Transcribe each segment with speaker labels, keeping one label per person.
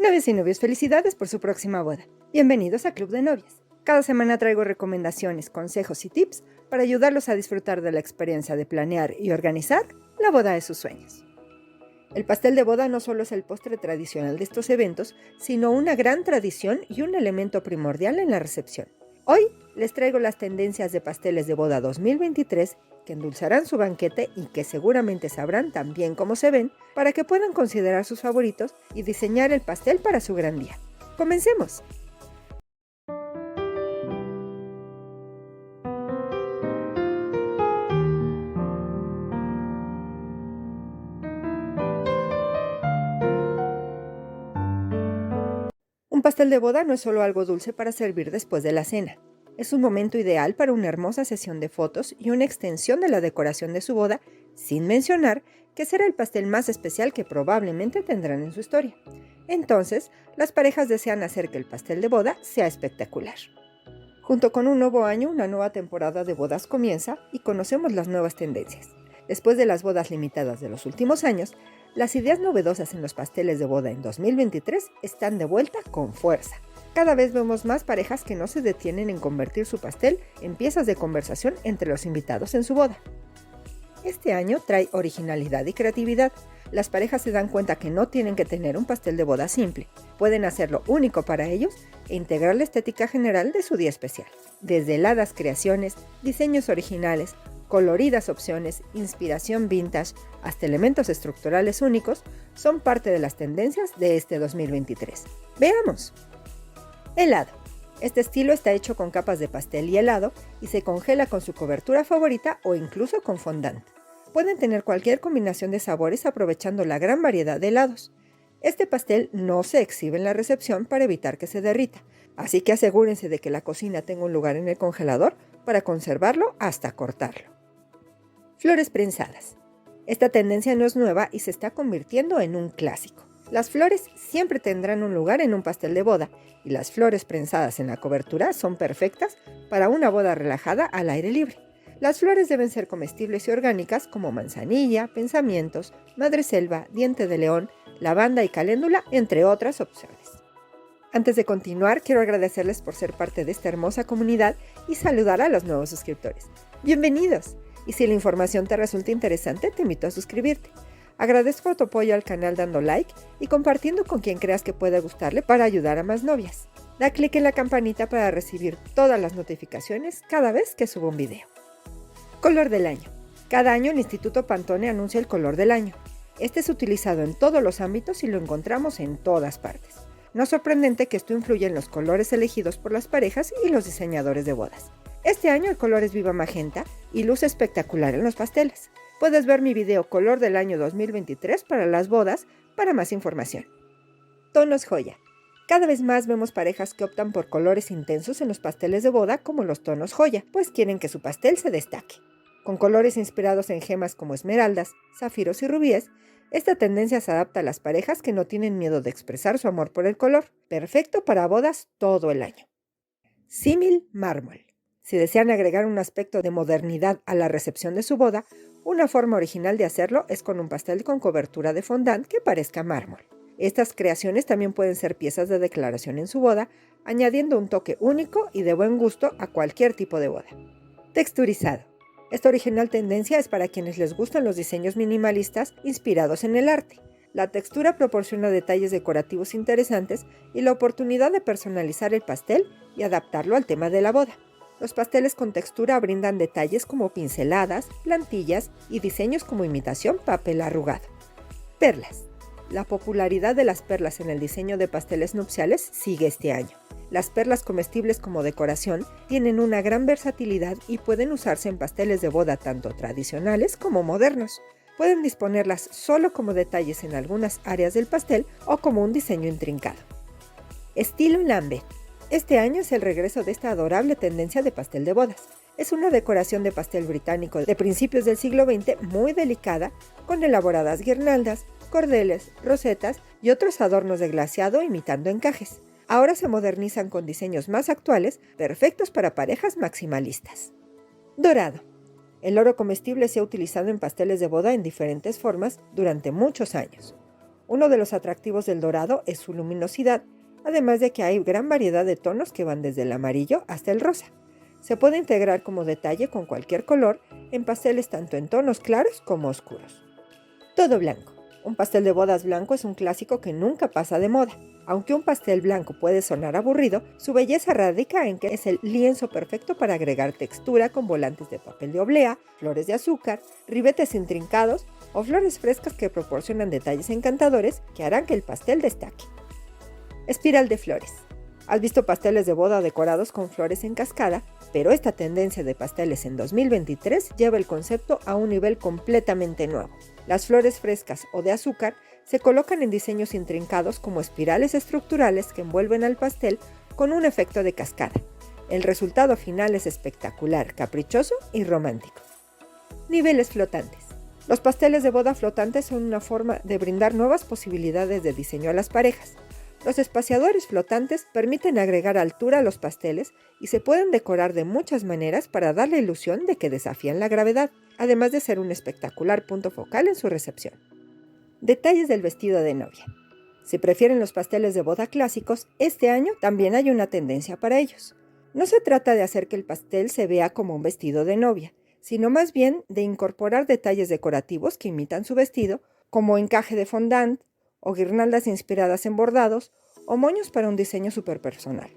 Speaker 1: Novios y novios, felicidades por su próxima boda. Bienvenidos a Club de Novias. Cada semana traigo recomendaciones, consejos y tips para ayudarlos a disfrutar de la experiencia de planear y organizar la boda de sus sueños. El pastel de boda no solo es el postre tradicional de estos eventos, sino una gran tradición y un elemento primordial en la recepción. Hoy les traigo las tendencias de pasteles de boda 2023 que endulzarán su banquete y que seguramente sabrán tan bien cómo se ven para que puedan considerar sus favoritos y diseñar el pastel para su gran día. ¡Comencemos! Un pastel de boda no es solo algo dulce para servir después de la cena. Es un momento ideal para una hermosa sesión de fotos y una extensión de la decoración de su boda, sin mencionar que será el pastel más especial que probablemente tendrán en su historia. Entonces, las parejas desean hacer que el pastel de boda sea espectacular. Junto con un nuevo año, una nueva temporada de bodas comienza y conocemos las nuevas tendencias. Después de las bodas limitadas de los últimos años, las ideas novedosas en los pasteles de boda en 2023 están de vuelta con fuerza. Cada vez vemos más parejas que no se detienen en convertir su pastel en piezas de conversación entre los invitados en su boda. Este año trae originalidad y creatividad. Las parejas se dan cuenta que no tienen que tener un pastel de boda simple. Pueden hacerlo único para ellos e integrar la estética general de su día especial. Desde heladas creaciones, diseños originales, coloridas opciones, inspiración vintage, hasta elementos estructurales únicos, son parte de las tendencias de este 2023. ¡Veamos! Helado. Este estilo está hecho con capas de pastel y helado y se congela con su cobertura favorita o incluso con fondant. Pueden tener cualquier combinación de sabores aprovechando la gran variedad de helados. Este pastel no se exhibe en la recepción para evitar que se derrita, así que asegúrense de que la cocina tenga un lugar en el congelador para conservarlo hasta cortarlo. Flores prensadas. Esta tendencia no es nueva y se está convirtiendo en un clásico. Las flores siempre tendrán un lugar en un pastel de boda y las flores prensadas en la cobertura son perfectas para una boda relajada al aire libre. Las flores deben ser comestibles y orgánicas como manzanilla, pensamientos, madreselva, diente de león, lavanda y caléndula, entre otras opciones. Antes de continuar, quiero agradecerles por ser parte de esta hermosa comunidad y saludar a los nuevos suscriptores. ¡Bienvenidos! Y si la información te resulta interesante, te invito a suscribirte. Agradezco tu apoyo al canal dando like y compartiendo con quien creas que pueda gustarle para ayudar a más novias. Da clic en la campanita para recibir todas las notificaciones cada vez que subo un video. Color del año. Cada año el Instituto Pantone anuncia el color del año. Este es utilizado en todos los ámbitos y lo encontramos en todas partes. No es sorprendente que esto influya en los colores elegidos por las parejas y los diseñadores de bodas. Este año el color es viva magenta y luce espectacular en los pasteles. Puedes ver mi video Color del año 2023 para las bodas para más información. Tonos joya. Cada vez más vemos parejas que optan por colores intensos en los pasteles de boda como los tonos joya, pues quieren que su pastel se destaque. Con colores inspirados en gemas como esmeraldas, zafiros y rubíes, esta tendencia se adapta a las parejas que no tienen miedo de expresar su amor por el color, perfecto para bodas todo el año. Símil mármol. Si desean agregar un aspecto de modernidad a la recepción de su boda, una forma original de hacerlo es con un pastel con cobertura de fondant que parezca mármol. Estas creaciones también pueden ser piezas de declaración en su boda, añadiendo un toque único y de buen gusto a cualquier tipo de boda. Texturizado. Esta original tendencia es para quienes les gustan los diseños minimalistas inspirados en el arte. La textura proporciona detalles decorativos interesantes y la oportunidad de personalizar el pastel y adaptarlo al tema de la boda. Los pasteles con textura brindan detalles como pinceladas, plantillas y diseños como imitación papel arrugado. Perlas. La popularidad de las perlas en el diseño de pasteles nupciales sigue este año. Las perlas comestibles como decoración tienen una gran versatilidad y pueden usarse en pasteles de boda tanto tradicionales como modernos. Pueden disponerlas solo como detalles en algunas áreas del pastel o como un diseño intrincado. Estilo lambe. Este año es el regreso de esta adorable tendencia de pastel de bodas. Es una decoración de pastel británico de principios del siglo XX muy delicada, con elaboradas guirnaldas, cordeles, rosetas y otros adornos de glaseado imitando encajes. Ahora se modernizan con diseños más actuales, perfectos para parejas maximalistas. Dorado. El oro comestible se ha utilizado en pasteles de boda en diferentes formas durante muchos años. Uno de los atractivos del dorado es su luminosidad, además de que hay gran variedad de tonos que van desde el amarillo hasta el rosa. Se puede integrar como detalle con cualquier color en pasteles tanto en tonos claros como oscuros. Todo blanco. Un pastel de bodas blanco es un clásico que nunca pasa de moda. Aunque un pastel blanco puede sonar aburrido, su belleza radica en que es el lienzo perfecto para agregar textura con volantes de papel de oblea, flores de azúcar, ribetes intrincados o flores frescas que proporcionan detalles encantadores que harán que el pastel destaque. Espiral de flores. ¿Has visto pasteles de boda decorados con flores en cascada? Pero esta tendencia de pasteles en 2023 lleva el concepto a un nivel completamente nuevo. Las flores frescas o de azúcar se colocan en diseños intrincados como espirales estructurales que envuelven al pastel con un efecto de cascada. El resultado final es espectacular, caprichoso y romántico. Niveles flotantes. Los pasteles de boda flotantes son una forma de brindar nuevas posibilidades de diseño a las parejas. Los espaciadores flotantes permiten agregar altura a los pasteles y se pueden decorar de muchas maneras para dar la ilusión de que desafían la gravedad, además de ser un espectacular punto focal en su recepción. Detalles del vestido de novia. Si prefieren los pasteles de boda clásicos, este año también hay una tendencia para ellos. No se trata de hacer que el pastel se vea como un vestido de novia, sino más bien de incorporar detalles decorativos que imitan su vestido, como encaje de fondant, o guirnaldas inspiradas en bordados, o moños para un diseño superpersonal.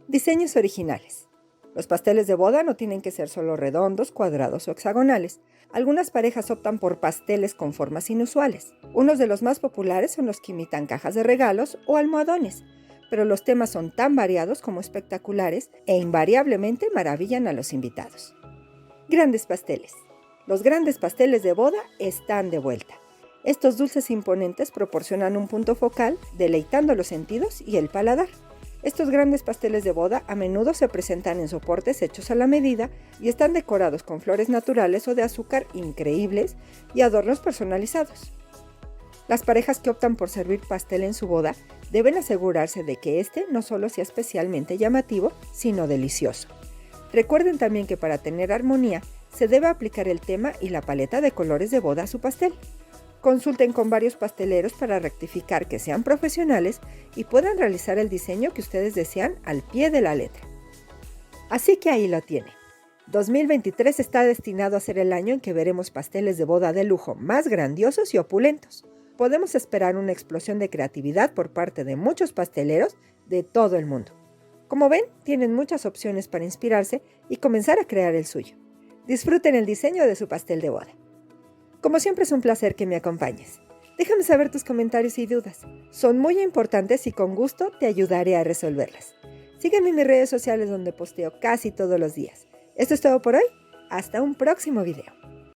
Speaker 1: Diseños originales. Los pasteles de boda no tienen que ser solo redondos, cuadrados o hexagonales. Algunas parejas optan por pasteles con formas inusuales. Unos de los más populares son los que imitan cajas de regalos o almohadones, pero los temas son tan variados como espectaculares e invariablemente maravillan a los invitados. Grandes pasteles. Los grandes pasteles de boda están de vuelta. Estos dulces imponentes proporcionan un punto focal, deleitando los sentidos y el paladar. Estos grandes pasteles de boda a menudo se presentan en soportes hechos a la medida y están decorados con flores naturales o de azúcar increíbles y adornos personalizados. Las parejas que optan por servir pastel en su boda deben asegurarse de que este no solo sea especialmente llamativo, sino delicioso. Recuerden también que para tener armonía se debe aplicar el tema y la paleta de colores de boda a su pastel. Consulten con varios pasteleros para rectificar que sean profesionales y puedan realizar el diseño que ustedes desean al pie de la letra. Así que ahí lo tiene. 2023 está destinado a ser el año en que veremos pasteles de boda de lujo más grandiosos y opulentos. Podemos esperar una explosión de creatividad por parte de muchos pasteleros de todo el mundo. Como ven, tienen muchas opciones para inspirarse y comenzar a crear el suyo. Disfruten el diseño de su pastel de boda. Como siempre es un placer que me acompañes. Déjame saber tus comentarios y dudas. Son muy importantes y con gusto te ayudaré a resolverlas. Sígueme en mis redes sociales donde posteo casi todos los días. Esto es todo por hoy. Hasta un próximo video.